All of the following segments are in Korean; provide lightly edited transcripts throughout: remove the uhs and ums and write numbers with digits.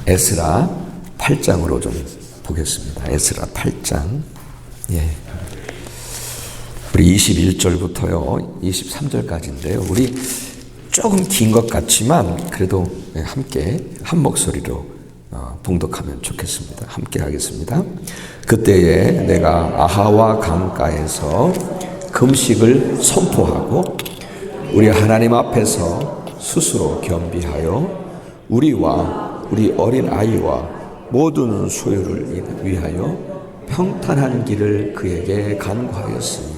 에스라 8장으로 좀 보겠습니다. 에스라 8장. 예. 우리 21절부터요, 23절까지인데요. 우리 조금 긴 것 같지만 그래도 함께 한 목소리로 봉독하면 좋겠습니다. 함께 하겠습니다. 그때에 내가 아하와 강가에서 금식을 선포하고 우리 하나님 앞에서 스스로 겸비하여 우리와 우리 어린 아이와 모든 소유를 위하여 평탄한 길을 그에게 간구하였으니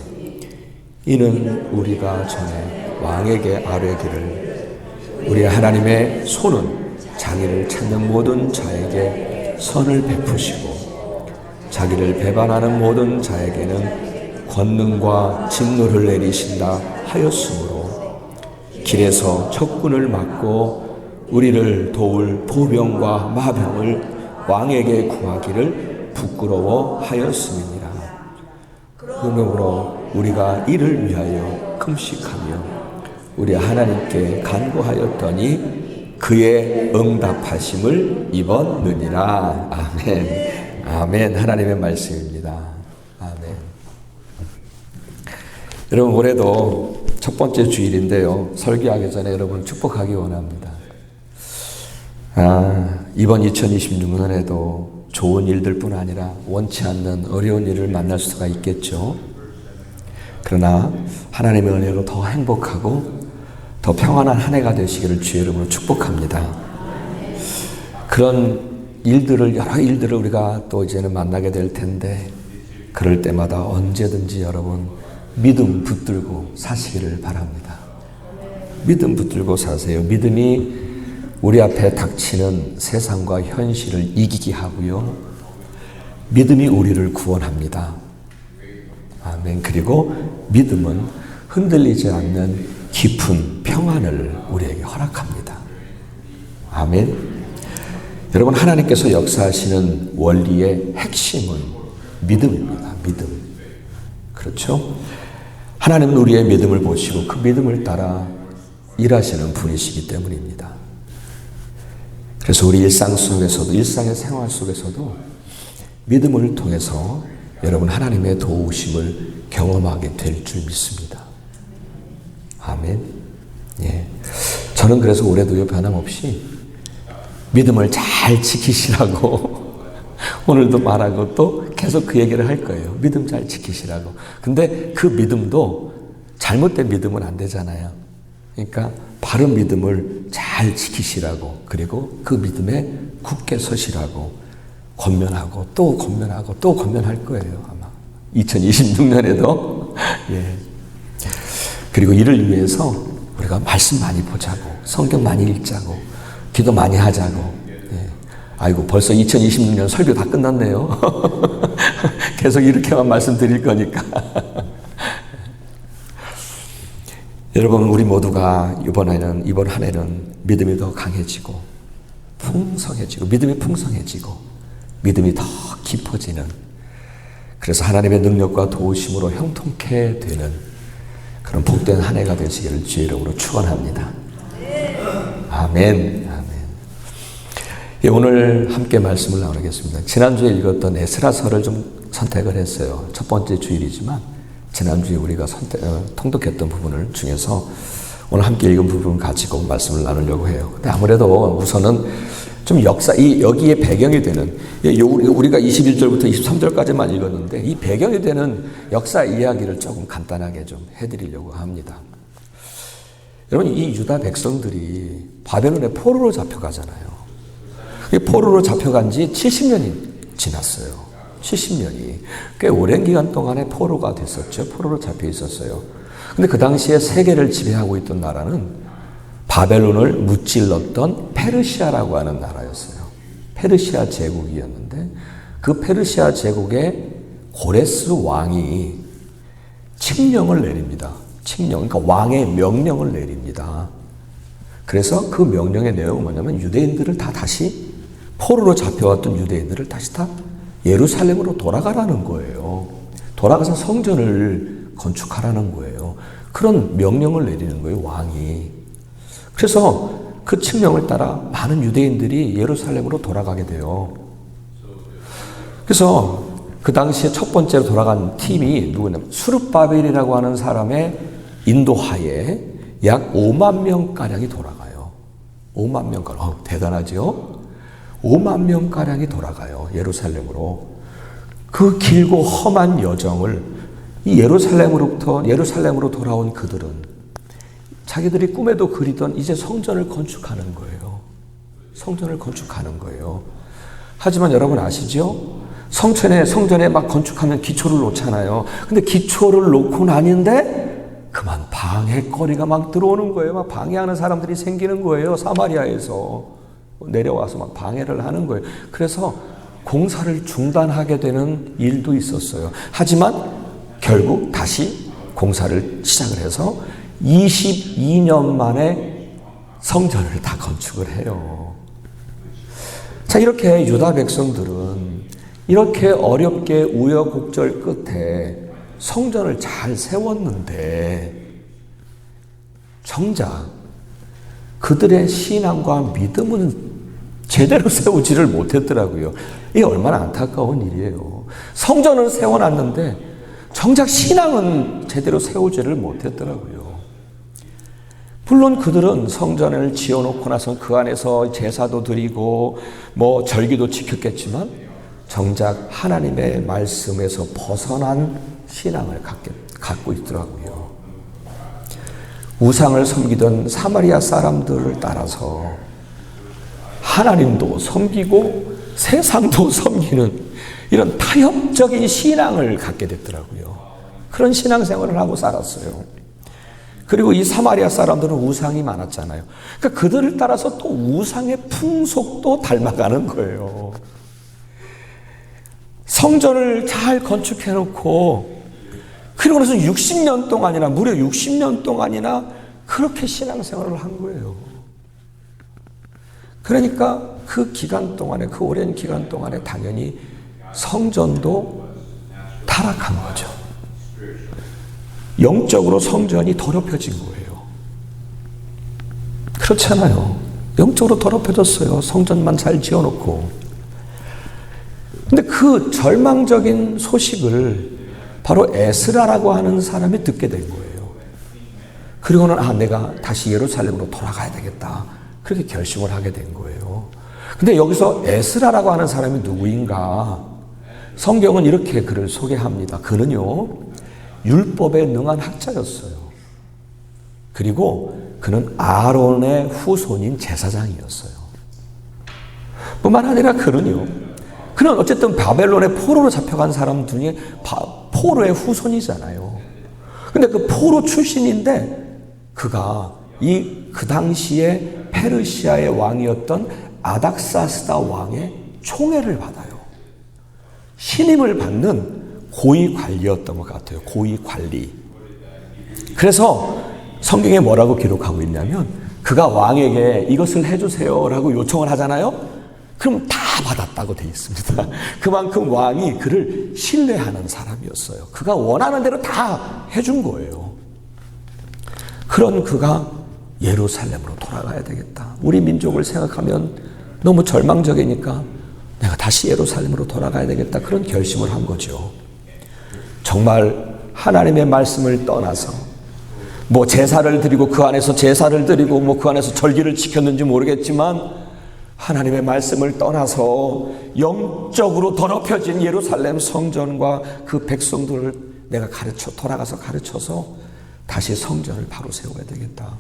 이는 우리가 전에 왕에게 아뢰기를 우리 하나님의 손은 자기를 찾는 모든 자에게 선을 베푸시고 자기를 배반하는 모든 자에게는 권능과 진노를 내리신다 하였으므로 길에서 적군을 막고 우리를 도울 보병과 마병을 왕에게 구하기를 부끄러워하였음이니라. 그러므로 우리가 이를 위하여 금식하며 우리 하나님께 간구하였더니 그의 응답하심을 입었느니라. 아멘. 아멘. 하나님의 말씀입니다. 아멘. 여러분, 올해도 첫 번째 주일인데요, 설교하기 전에 여러분 축복하기 원합니다. 이번 2026년에도 좋은 일들뿐 아니라 원치 않는 어려운 일을 만날 수가 있겠죠. 그러나 하나님의 은혜로 더 행복하고 더 평안한 한 해가 되시기를 주의 이름으로 축복합니다. 그런 일들을, 여러 일들을 우리가 또 이제는 만나게 될 텐데 그럴 때마다 언제든지 여러분 믿음 붙들고 사시기를 바랍니다. 믿음 붙들고 사세요. 믿음이 우리 앞에 닥치는 세상과 현실을 이기게 하고요, 믿음이 우리를 구원합니다. 아멘. 그리고 믿음은 흔들리지 않는 깊은 평안을 우리에게 허락합니다. 아멘. 여러분, 하나님께서 역사하시는 원리의 핵심은 믿음입니다. 믿음. 그렇죠? 하나님은 우리의 믿음을 보시고 그 믿음을 따라 일하시는 분이시기 때문입니다. 그래서 우리 일상 속에서도, 일상의 생활 속에서도 믿음을 통해서 여러분 하나님의 도우심을 경험하게 될 줄 믿습니다. 아멘. 예. 저는 그래서 올해도요, 변함없이 믿음을 잘 지키시라고 오늘도 말하고 또 계속 그 얘기를 할 거예요. 믿음 잘 지키시라고. 근데 그 믿음도 잘못된 믿음은 안 되잖아요. 그러니까 바른 믿음을 잘 지키시라고, 그리고 그 믿음에 굳게 서시라고 권면하고 또 권면하고 또 권면할 거예요, 아마 2026년에도. 예. 그리고 이를 위해서 우리가 말씀 많이 보자고, 성경 많이 읽자고, 기도 많이 하자고. 예. 아이고, 벌써 2026년 설교 다 끝났네요. 계속 이렇게만 말씀드릴 거니까. 여러분, 우리 모두가 이번 한 해는 믿음이 더 강해지고 풍성해지고, 믿음이 풍성해지고 믿음이 더 깊어지는, 그래서 하나님의 능력과 도우심으로 형통케 되는 그런 복된 한 해가 되시기를 주의 이름으로 축원합니다. 아멘. 아멘. 예, 오늘 함께 말씀을 나누겠습니다. 지난주에 읽었던 에스라서를 좀 선택을 했어요. 첫 번째 주일이지만 지난주에 우리가 통독했던 부분을 중에서 오늘 함께 읽은 부분을 가지고 말씀을 나누려고 해요. 근데 아무래도 우선은 좀 여기에 배경이 되는, 우리가 21절부터 23절까지만 읽었는데 이 배경이 되는 역사 이야기를 조금 간단하게 좀 해드리려고 합니다. 여러분, 이 유다 백성들이 바벨론의 포로로 잡혀가잖아요. 이 포로로 잡혀간 지 70년이 지났어요. 70년이. 꽤 오랜 기간 동안에 포로가 됐었죠. 포로로 잡혀 있었어요. 근데 그 당시에 세계를 지배하고 있던 나라는 바벨론을 무찔렀던 페르시아라고 하는 나라였어요. 페르시아 제국이었는데 그 페르시아 제국의 고레스 왕이 칙령을 내립니다. 칙령, 그러니까 왕의 명령을 내립니다. 그래서 그 명령의 내용은 뭐냐면 유대인들을 다시 포로로 잡혀왔던 유대인들을 다시 다 예루살렘으로 돌아가라는 거예요. 돌아가서 성전을 건축하라는 거예요. 그런 명령을 내리는 거예요, 왕이. 그래서 그 칙령을 따라 많은 유대인들이 예루살렘으로 돌아가게 돼요. 그래서 그 당시에 첫 번째로 돌아간 팀이 누구냐면 수르바벨이라고 하는 사람의 인도하에 약 5만 명가량이 돌아가요. 5만 명가량. 대단하죠? 5만 명가량이 돌아가요. 예루살렘으로. 그 길고 험한 여정을 이 예루살렘으로 돌아온 그들은 자기들이 꿈에도 그리던 이제 성전을 건축하는 거예요. 성전을 건축하는 거예요. 하지만 여러분 아시죠? 성전에 막 건축하면 기초를 놓잖아요. 근데 기초를 놓고 나는데 그만 방해거리가 막 들어오는 거예요. 막 방해하는 사람들이 생기는 거예요. 사마리아에서 내려와서 막 방해를 하는 거예요. 그래서 공사를 중단하게 되는 일도 있었어요. 하지만 결국 다시 공사를 시작을 해서 22년 만에 성전을 다 건축을 해요. 자, 이렇게 유다 백성들은 이렇게 어렵게 우여곡절 끝에 성전을 잘 세웠는데 정작 그들의 신앙과 믿음은 제대로 세우지를 못했더라고요. 이게 얼마나 안타까운 일이에요. 성전은 세워놨는데 정작 신앙은 제대로 세우지를 못했더라고요. 물론 그들은 성전을 지어놓고 나서 그 안에서 제사도 드리고 뭐 절기도 지켰겠지만 정작 하나님의 말씀에서 벗어난 신앙을 갖고 있더라고요. 우상을 섬기던 사마리아 사람들을 따라서 하나님도 섬기고 세상도 섬기는 이런 타협적인 신앙을 갖게 됐더라고요. 그런 신앙생활을 하고 살았어요. 그리고 이 사마리아 사람들은 우상이 많았잖아요. 그러니까 그들을 따라서 또 우상의 풍속도 닮아가는 거예요. 성전을 잘 건축해놓고 그리고 나서 60년 동안이나 무려 60년 동안이나 그렇게 신앙생활을 한 거예요. 그러니까 그 기간 동안에, 그 오랜 기간 동안에 당연히 성전도 타락한 거죠. 영적으로 성전이 더럽혀진 거예요. 그렇잖아요. 영적으로 더럽혀졌어요. 성전만 잘 지어놓고. 근데 그 절망적인 소식을 바로 에스라라고 하는 사람이 듣게 된 거예요. 그리고는 내가 다시 예루살렘으로 돌아가야 되겠다. 그렇게 결심을 하게 된 거예요. 근데 여기서 에스라라고 하는 사람이 누구인가? 성경은 이렇게 그를 소개합니다. 그는요, 율법에 능한 학자였어요. 그리고 그는 아론의 후손인 제사장이었어요. 뿐만 아니라 그는 어쨌든 바벨론의 포로로 잡혀간 사람 중에 포로의 후손이잖아요. 근데 그 포로 출신인데 그가 그 당시에 페르시아의 왕이었던 아닥사스다 왕의 총애를 받아요. 신임을 받는 고위 관리였던 것 같아요. 고위 관리. 그래서 성경에 뭐라고 기록하고 있냐면 그가 왕에게 이것을 해주세요라고 요청을 하잖아요. 그럼 다 받았다고 돼 있습니다. 그만큼 왕이 그를 신뢰하는 사람이었어요. 그가 원하는 대로 다 해준 거예요. 그런 그가 예루살렘으로 돌아가야 되겠다. 우리 민족을 생각하면 너무 절망적이니까 내가 다시 예루살렘으로 돌아가야 되겠다. 그런 결심을 한 거죠. 정말 하나님의 말씀을 떠나서 뭐 제사를 드리고 그 안에서 제사를 드리고 뭐 그 안에서 절기를 지켰는지 모르겠지만 하나님의 말씀을 떠나서 영적으로 더럽혀진 예루살렘 성전과 그 백성들을 내가 돌아가서 가르쳐서 다시 성전을 바로 세워야 되겠다.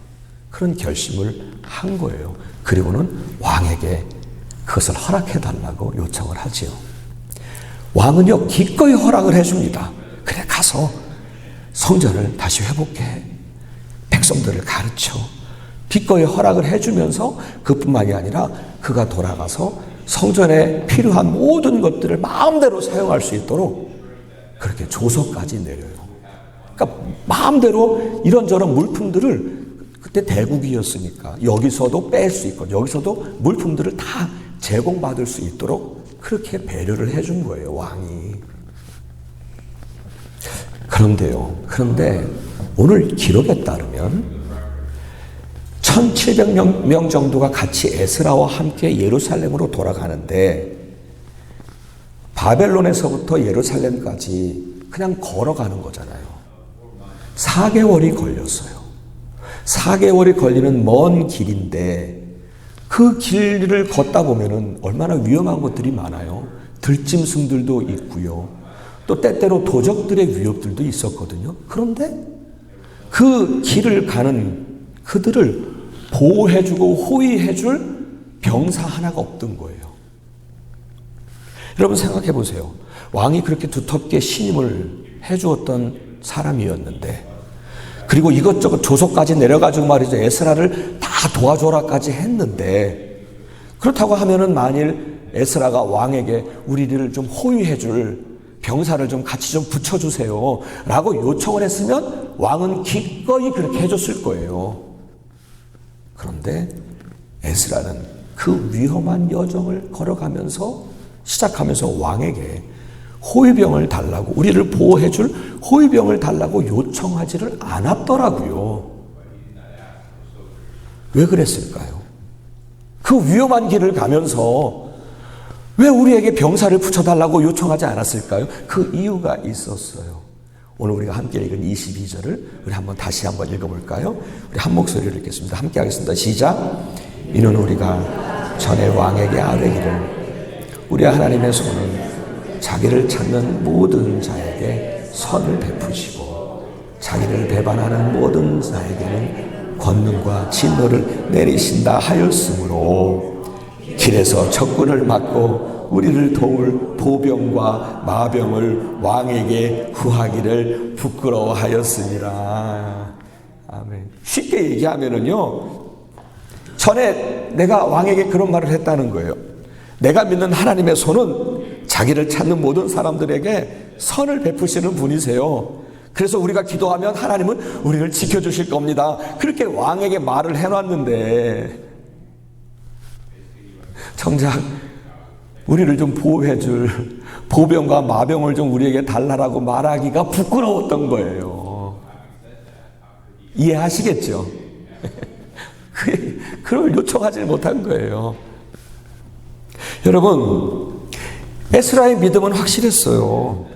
그런 결심을 한 거예요. 그리고는 왕에게 그것을 허락해달라고 요청을 하지요. 왕은요, 기꺼이 허락을 해줍니다. 그래, 가서 성전을 다시 회복해. 백성들을 가르쳐. 기꺼이 허락을 해주면서 그뿐만이 아니라 그가 돌아가서 성전에 필요한 모든 것들을 마음대로 사용할 수 있도록 그렇게 조서까지 내려요. 그러니까 마음대로 이런저런 물품들을 그때 대국이었으니까 여기서도 뺄 수 있고 여기서도 물품들을 다 제공받을 수 있도록 그렇게 배려를 해준 거예요, 왕이. 그런데 오늘 기록에 따르면 1700명 정도가 같이 에스라와 함께 예루살렘으로 돌아가는데 바벨론에서부터 예루살렘까지 그냥 걸어가는 거잖아요. 4개월이 걸렸어요. 4개월이 걸리는 먼 길인데 그 길을 걷다 보면은 얼마나 위험한 것들이 많아요. 들짐승들도 있고요. 또 때때로 도적들의 위협들도 있었거든요. 그런데 그 길을 가는 그들을 보호해주고 호위해줄 병사 하나가 없던 거예요. 여러분 생각해 보세요. 왕이 그렇게 두텁게 신임을 해주었던 사람이었는데, 그리고 이것저것 조서까지 내려가지고 말이죠, 에스라를 다 도와줘라까지 했는데, 그렇다고 하면은 만일 에스라가 왕에게 우리를 좀 호위해줄 병사를 좀 같이 좀 붙여주세요 라고 요청을 했으면 왕은 기꺼이 그렇게 해줬을 거예요. 그런데 에스라는 그 위험한 여정을 걸어가면서 시작하면서 왕에게 호위병을 달라고, 우리를 보호해줄 호위병을 달라고 요청하지를 않았더라고요. 왜 그랬을까요? 그 위험한 길을 가면서 왜 우리에게 병사를 붙여달라고 요청하지 않았을까요? 그 이유가 있었어요. 오늘 우리가 함께 읽은 22절을 우리 다시 한번 읽어볼까요? 우리 한 목소리를 읽겠습니다. 함께 하겠습니다. 시작. 이는 우리가 전에 왕에게 아뢰기를 우리 하나님의 손은 자기를 찾는 모든 자에게 선을 베푸시고 자기를 배반하는 모든 자에게는 권능과 진노를 내리신다 하였으므로 길에서 적군을 막고 우리를 도울 보병과 마병을 왕에게 구하기를 부끄러워하였습니다. 아멘. 쉽게 얘기하면은요, 전에 내가 왕에게 그런 말을 했다는 거예요. 내가 믿는 하나님의 손은 자기를 찾는 모든 사람들에게 선을 베푸시는 분이세요. 그래서 우리가 기도하면 하나님은 우리를 지켜주실 겁니다. 그렇게 왕에게 말을 해놨는데 정작 우리를 좀 보호해줄 보병과 마병을 좀 우리에게 달라라고 말하기가 부끄러웠던 거예요. 이해하시겠죠? 그걸 요청하지 못한 거예요. 여러분, 에스라의 믿음은 확실했어요.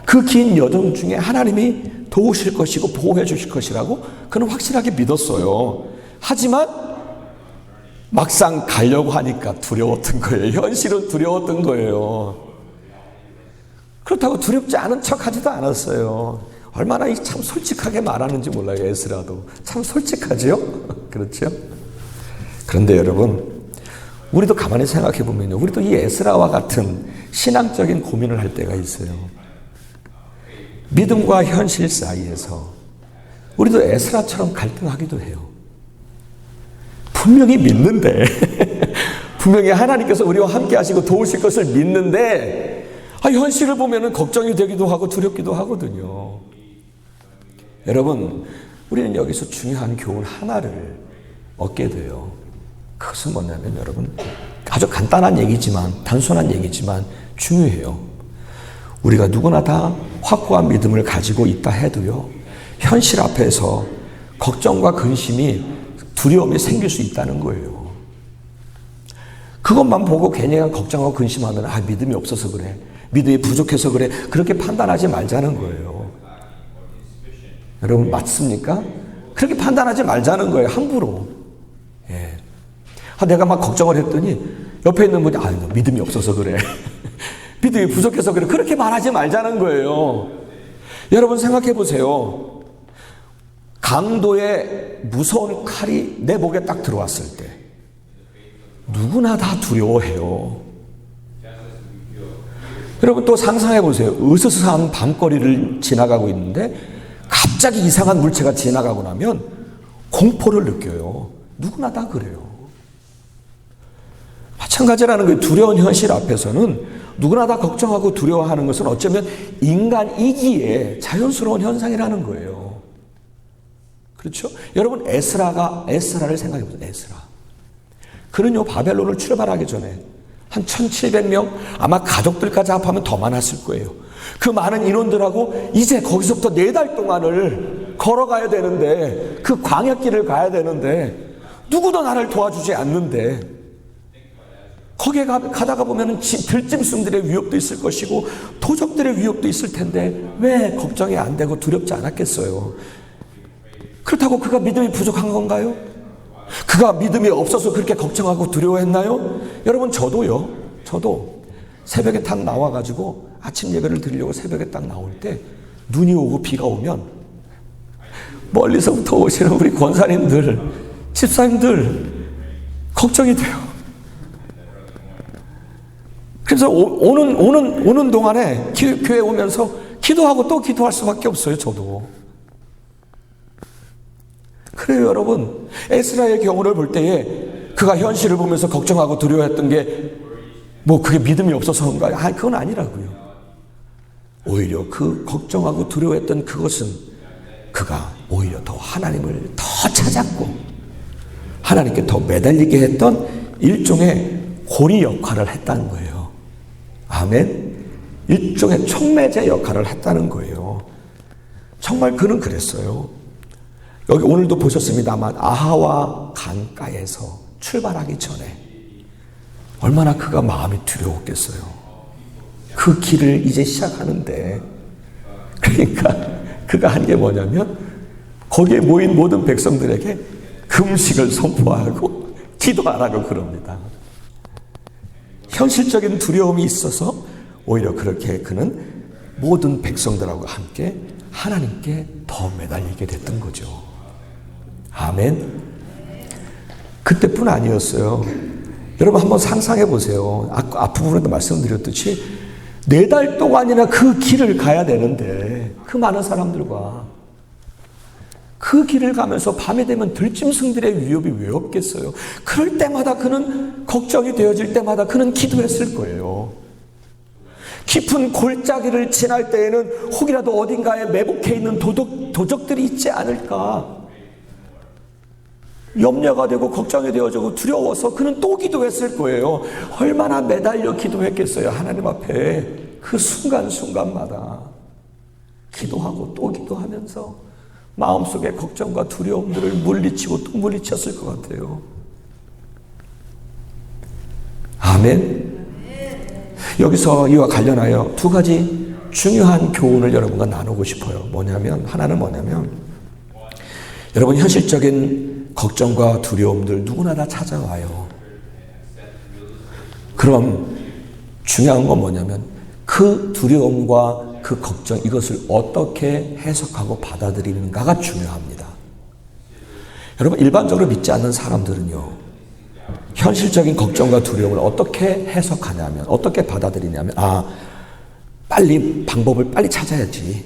그 긴 여정 중에 하나님이 도우실 것이고 보호해 주실 것이라고 그는 확실하게 믿었어요. 하지만 막상 가려고 하니까 두려웠던 거예요. 현실은 두려웠던 거예요. 그렇다고 두렵지 않은 척 하지도 않았어요. 얼마나 참 솔직하게 말하는지 몰라요. 에스라도 참 솔직하지요? 그렇죠? 그런데 여러분, 우리도 가만히 생각해 보면요, 우리도 이 에스라와 같은 신앙적인 고민을 할 때가 있어요. 믿음과 현실 사이에서 우리도 에스라처럼 갈등하기도 해요. 분명히 믿는데 분명히 하나님께서 우리와 함께 하시고 도우실 것을 믿는데 현실을 보면 걱정이 되기도 하고 두렵기도 하거든요. 여러분, 우리는 여기서 중요한 교훈 하나를 얻게 돼요. 그것은 뭐냐면 여러분, 아주 간단한 얘기지만, 단순한 얘기지만 중요해요. 우리가 누구나 다 확고한 믿음을 가지고 있다 해도요, 현실 앞에서 걱정과 근심이, 두려움이 생길 수 있다는 거예요. 그것만 보고 괜히 걱정하고 근심하면 믿음이 없어서 그래, 믿음이 부족해서 그래, 그렇게 판단하지 말자는 거예요. 여러분, 맞습니까? 그렇게 판단하지 말자는 거예요, 함부로. 예. 내가 막 걱정을 했더니 옆에 있는 분이 너 믿음이 없어서 그래, 믿음이 부족해서 그래, 그렇게 말하지 말자는 거예요. 여러분 생각해 보세요. 강도의 무서운 칼이 내 목에 딱 들어왔을 때 누구나 다 두려워해요. 여러분 또 상상해 보세요. 으스스한 밤거리를 지나가고 있는데 갑자기 이상한 물체가 지나가고 나면 공포를 느껴요. 누구나 다 그래요. 마찬가지라는 거예요. 두려운 현실 앞에서는 누구나 다 걱정하고 두려워하는 것은 어쩌면 인간이기에 자연스러운 현상이라는 거예요. 그렇죠? 여러분, 에스라를 생각해 보세요. 에스라. 그는요, 바벨론을 출발하기 전에 한 1700명, 아마 가족들까지 합하면 더 많았을 거예요. 그 많은 인원들하고 이제 거기서부터 4달 동안을 걸어가야 되는데, 그 광야길을 가야 되는데 누구도 나를 도와주지 않는데, 거기에 가다가 보면 들짐승들의 위협도 있을 것이고 도적들의 위협도 있을 텐데 왜 걱정이 안 되고 두렵지 않았겠어요? 그렇다고 그가 믿음이 부족한 건가요? 그가 믿음이 없어서 그렇게 걱정하고 두려워했나요? 여러분, 저도 새벽에 딱 나와가지고 아침 예배를 드리려고 새벽에 딱 나올 때 눈이 오고 비가 오면 멀리서부터 오시는 우리 권사님들, 집사님들 걱정이 돼요. 그래서 오는 동안에 교회 오면서 기도하고 또 기도할 수밖에 없어요. 저도. 그래요, 여러분. 에스라의 경우를 볼 때에 그가 현실을 보면서 걱정하고 두려워했던 게 뭐 그게 믿음이 없어서 그런가요? 그건 아니라고요. 오히려 그 걱정하고 두려워했던 그것은 그가 오히려 더 하나님을 더 찾았고 하나님께 더 매달리게 했던 일종의 고리 역할을 했다는 거예요. 아멘. 일종의 촉매제 역할을 했다는 거예요. 정말 그는 그랬어요. 여기 오늘도 보셨습니다만 아하와 강가에서 출발하기 전에 얼마나 그가 마음이 두려웠겠어요. 그 길을 이제 시작하는데, 그러니까 그가 한 게 뭐냐면 거기에 모인 모든 백성들에게 금식을 선포하고 기도하라고 그럽니다. 현실적인 두려움이 있어서 오히려 그렇게 그는 모든 백성들하고 함께 하나님께 더 매달리게 됐던 거죠. 아멘. 그때뿐 아니었어요. 여러분 한번 상상해 보세요. 앞부분에도 말씀드렸듯이 4달 동안이나 그 길을 가야 되는데 그 많은 사람들과 그 길을 가면서 밤이 되면 들짐승들의 위협이 왜 없겠어요? 그럴 때마다 그는 걱정이 되어질 때마다 그는 기도했을 거예요. 깊은 골짜기를 지날 때에는 혹이라도 어딘가에 매복해 있는 도적들이 있지 않을까 염려가 되고 걱정이 되어지고 두려워서 그는 또 기도했을 거예요. 얼마나 매달려 기도했겠어요. 하나님 앞에 그 순간순간마다 기도하고 또 기도하면서 마음속에 걱정과 두려움들을 물리치고 또 물리쳤을 것 같아요. 아멘. 여기서 이와 관련하여 2가지 중요한 교훈을 여러분과 나누고 싶어요. 하나는 뭐냐면 여러분, 현실적인 걱정과 두려움들 누구나 다 찾아와요. 그럼 중요한 건 뭐냐면 그 두려움과 그 걱정, 이것을 어떻게 해석하고 받아들이는가가 중요합니다. 여러분, 일반적으로 믿지 않는 사람들은요, 현실적인 걱정과 두려움을 어떻게 해석하냐면, 어떻게 받아들이냐면, 방법을 빨리 찾아야지.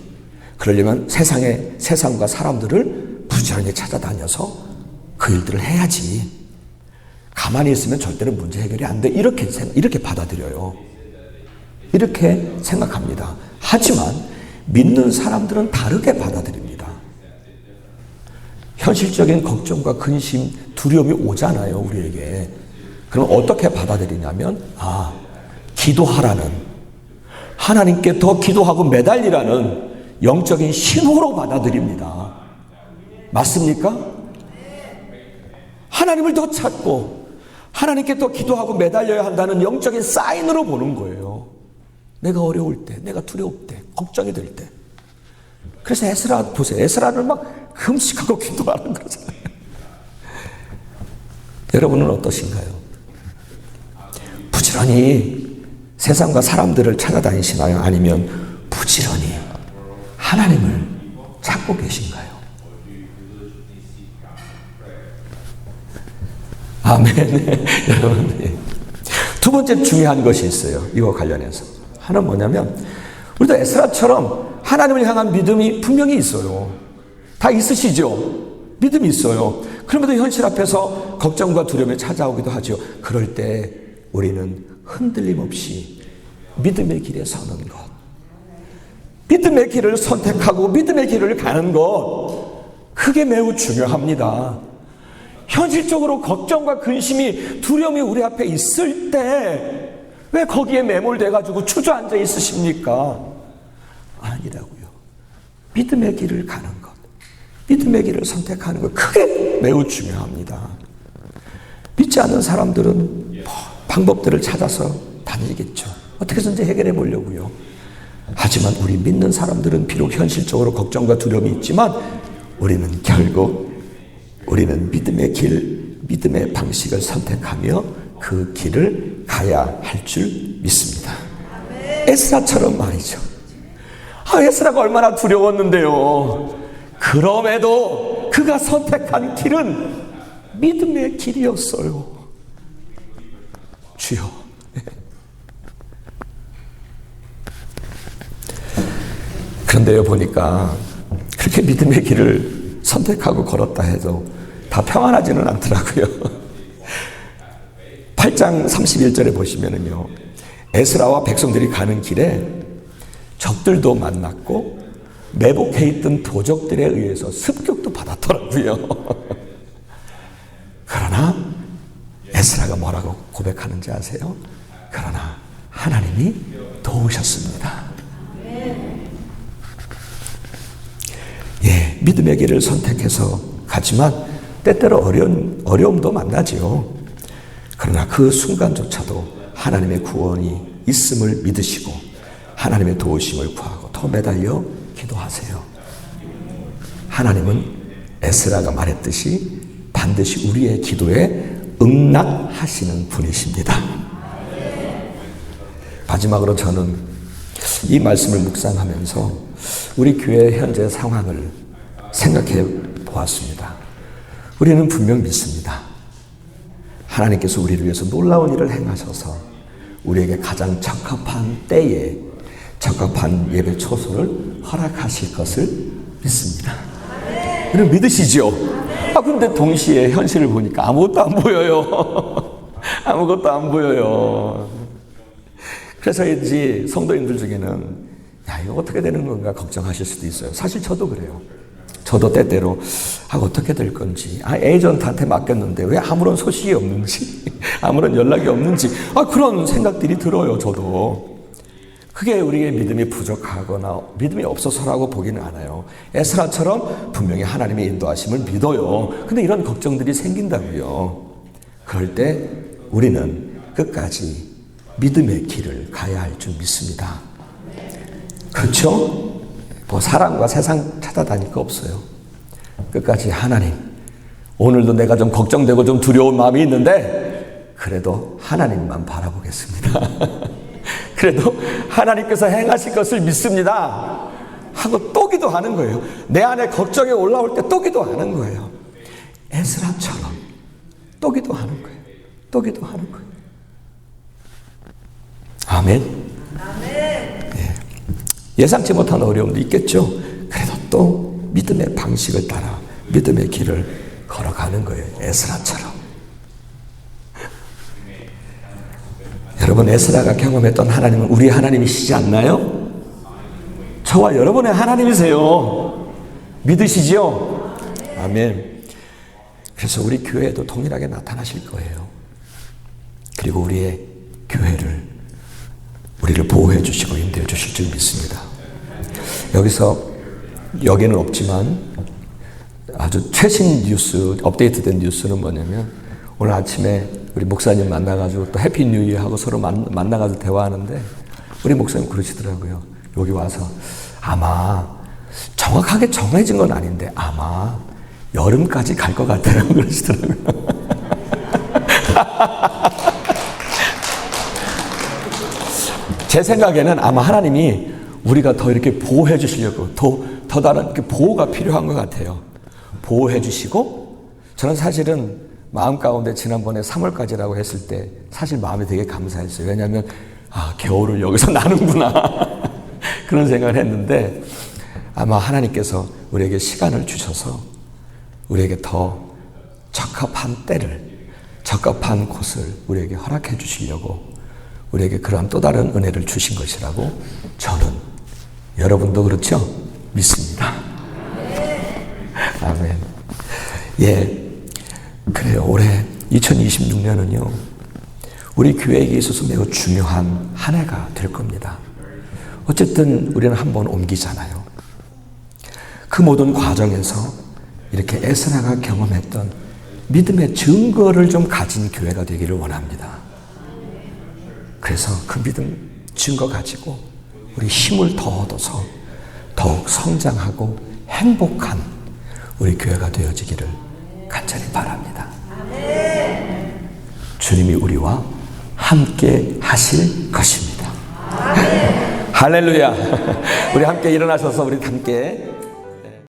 그러려면 세상과 사람들을 부지런히 찾아다녀서 그 일들을 해야지. 가만히 있으면 절대로 문제 해결이 안 돼. 이렇게 받아들여요. 이렇게 생각합니다. 하지만 믿는 사람들은 다르게 받아들입니다. 현실적인 걱정과 근심, 두려움이 오잖아요, 우리에게. 그럼 어떻게 받아들이냐면, 기도하라는, 하나님께 더 기도하고 매달리라는 영적인 신호로 받아들입니다. 맞습니까? 하나님을 더 찾고 하나님께 더 기도하고 매달려야 한다는 영적인 사인으로 보는 거예요. 내가 어려울 때, 내가 두려울 때, 걱정이 될 때. 그래서 에스라 보세요. 에스라는 막 금식하고 기도하는 거잖아요. 여러분은 어떠신가요? 부지런히 세상과 사람들을 찾아다니시나요? 아니면 부지런히 하나님을 찾고 계신가요? 아멘. 여러분, 2번째 중요한 것이 있어요. 이와 관련해서. 하나는 뭐냐면, 우리도 에스라처럼 하나님을 향한 믿음이 분명히 있어요. 다 있으시죠? 믿음이 있어요. 그럼에도 현실 앞에서 걱정과 두려움이 찾아오기도 하죠. 그럴 때 우리는 흔들림 없이 믿음의 길에 서는 것, 믿음의 길을 선택하고 믿음의 길을 가는 것, 그게 매우 중요합니다. 현실적으로 걱정과 근심이, 두려움이 우리 앞에 있을 때 왜 거기에 매몰돼가지고 주저앉아 있으십니까? 아니라고요. 믿음의 길을 가는 것, 믿음의 길을 선택하는 것, 그게 매우 중요합니다. 믿지 않는 사람들은 방법들을 찾아서 다니겠죠. 어떻게든지 해결해 보려고요. 하지만 우리 믿는 사람들은 비록 현실적으로 걱정과 두려움이 있지만 우리는 결국 우리는 믿음의 길, 믿음의 방식을 선택하며 그 길을 가야 할 줄 믿습니다. 에스라처럼 말이죠. 에스라가 얼마나 두려웠는데요. 그럼에도 그가 선택한 길은 믿음의 길이었어요. 주여. 그런데요, 보니까 그렇게 믿음의 길을 선택하고 걸었다 해도 다 평안하지는 않더라고요. 8장 31절에 보시면은요, 에스라와 백성들이 가는 길에 적들도 만났고 매복해 있던 도적들에 의해서 습격도 받았더라고요. 그러나 에스라가 뭐라고 고백하는지 아세요? 그러나 하나님이 도우셨습니다. 예, 믿음의 길을 선택해서 가지만 때때로 어려움도 만나지요. 그러나 그 순간조차도 하나님의 구원이 있음을 믿으시고 하나님의 도우심을 구하고 더 매달려 기도하세요. 하나님은 에스라가 말했듯이 반드시 우리의 기도에 응답하시는 분이십니다. 마지막으로 저는 이 말씀을 묵상하면서 우리 교회의 현재 상황을 생각해 보았습니다. 우리는 분명 믿습니다. 하나님께서 우리를 위해서 놀라운 일을 행하셔서 우리에게 가장 적합한 때에 적합한 예배 초소를 허락하실 것을 믿습니다. 여러분 믿으시죠? 근데 동시에 현실을 보니까 아무것도 안 보여요. 아무것도 안 보여요. 그래서인지 성도님들 중에는 이거 어떻게 되는 건가 걱정하실 수도 있어요. 사실 저도 그래요. 저도 때때로 어떻게 될 건지, 에이전트한테 맡겼는데 왜 아무런 소식이 없는지, 아무런 연락이 없는지, 그런 생각들이 들어요. 저도. 그게 우리의 믿음이 부족하거나 믿음이 없어서라고 보기는 않아요. 에스라처럼 분명히 하나님의 인도하심을 믿어요. 근데 이런 걱정들이 생긴다고요. 그럴 때 우리는 끝까지 믿음의 길을 가야 할 줄 믿습니다. 그렇죠? 사람과 세상 찾아다닐 거 없어요. 끝까지 하나님, 오늘도 내가 좀 걱정되고 좀 두려운 마음이 있는데 그래도 하나님만 바라보겠습니다. 그래도 하나님께서 행하실 것을 믿습니다 하고 또 기도하는 거예요. 내 안에 걱정이 올라올 때 또 기도하는 거예요. 에스라처럼 또 기도하는 거예요. 또 기도하는 거예요. 아멘. 예상치 못한 어려움도 있겠죠. 그래도 또 믿음의 방식을 따라 믿음의 길을 걸어가는 거예요. 에스라처럼. 여러분, 에스라가 경험했던 하나님은 우리 하나님이시지 않나요? 저와 여러분의 하나님이세요. 믿으시죠? 아멘. 그래서 우리 교회에도 동일하게 나타나실 거예요. 그리고 우리의 교회를 우리를 보호해 주시고 인도해 주실 줄 믿습니다. 여기는 없지만 아주 최신 뉴스, 업데이트된 뉴스는 뭐냐면 오늘 아침에 우리 목사님 만나가지고 또 해피 뉴 이어 하고 서로 만나가지고 대화하는데 우리 목사님 그러시더라고요. 여기 와서 아마 정확하게 정해진 건 아닌데 아마 여름까지 갈 것 같아요. 그러시더라고요. 제 생각에는 아마 하나님이 우리가 더 이렇게 보호해 주시려고 더 다른 이렇게 보호가 필요한 것 같아요. 보호해 주시고 저는 사실은 마음 가운데 지난번에 3월까지라고 했을 때 사실 마음이 되게 감사했어요. 왜냐하면 겨울을 여기서 나는구나 그런 생각을 했는데 아마 하나님께서 우리에게 시간을 주셔서 우리에게 더 적합한 때를 적합한 곳을 우리에게 허락해 주시려고 우리에게 그러한 또 다른 은혜를 주신 것이라고 저는 여러분도 그렇죠? 믿습니다. 아멘. 예, 그래요. 올해 2026년은요 우리 교회에게 있어서 매우 중요한 한 해가 될 겁니다. 어쨌든 우리는 한번 옮기잖아요. 그 모든 과정에서 이렇게 에스라가 경험했던 믿음의 증거를 좀 가진 교회가 되기를 원합니다. 그래서 그 믿음 증거 가지고 우리 힘을 더 얻어서 더욱 성장하고 행복한 우리 교회가 되어지기를 간절히 바랍니다. 주님이 우리와 함께 하실 것입니다. 할렐루야. 우리 함께 일어나셔서 우리 함께